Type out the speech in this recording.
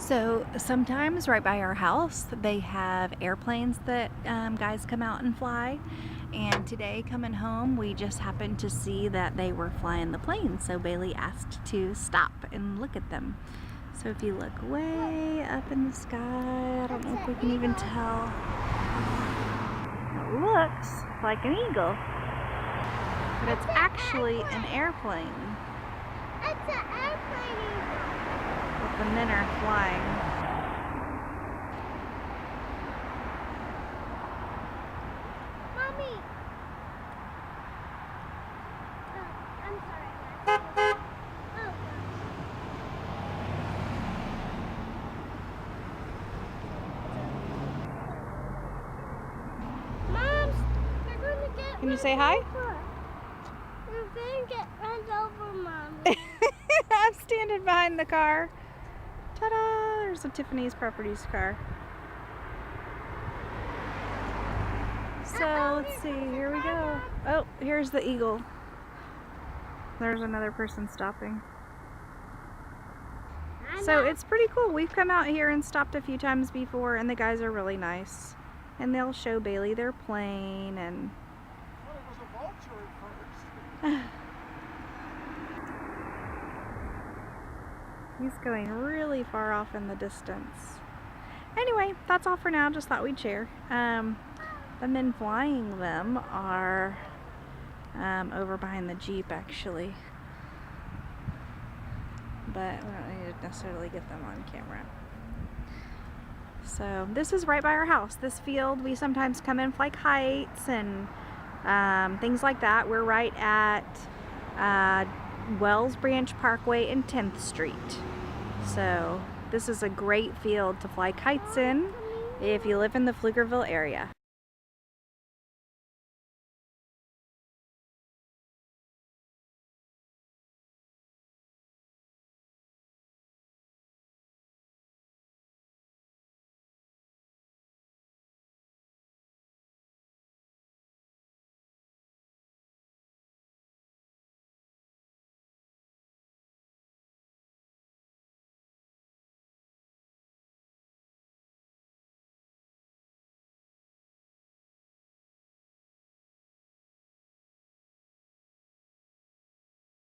So sometimes right by our house they have airplanes that guys come out and fly, and today coming home we just happened to see that they were flying the plane, so Bailey asked to stop and look at them. So if you look way up in the sky, I don't know if we can even tell, it looks like an eagle, but it's actually an airplane. It's an airplane. The men are flying. Mommy! Oh, I'm sorry. Oh, Mom, you're going to get Can you say hi? You're going to get run over, Mommy. I'm standing behind the car. Ta-da! There's a Tiffany's Properties car. So let's see, here we go. Oh, here's the eagle. There's another person stopping. So it's pretty cool. We've come out here and stopped a few times before, and the guys are really nice. And they'll show Bailey their plane and... Well, it was a vulture at first. He's going really far off in the distance. Anyway, that's all for now. Just thought we'd share. The men flying them are over behind the Jeep, actually. But we don't need to necessarily get them on camera. So this is right by our house. This field, we sometimes come in fly kites and things like that. We're right at Wells Branch Parkway and 10th Street. So this is a great field to fly kites in if you live in the Pflugerville area.